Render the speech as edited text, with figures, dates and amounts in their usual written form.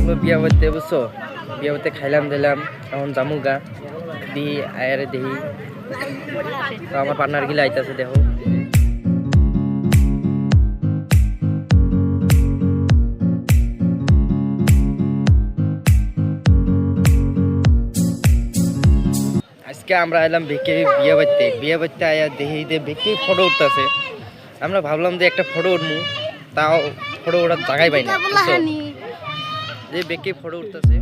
আমরা বিয়া করতে বুঝছো, বিয়া করতে খাইলাম দিলাম, এখন জামু গা দিহি আয়ারে দেহি। তো আমার পার্টনার গিলা আইতাছে দেখো। আজকে আমরা এলাম বেকে বিয়ে বাড়তে আয়া দেখি যে বেকে ফটো উঠতেছে। আমরা ভাবলাম যে একটা ফটো উঠবো, তাও ফটো ওঠার জায়গায় পাই না, যে বেকে ফটো উঠতেছে।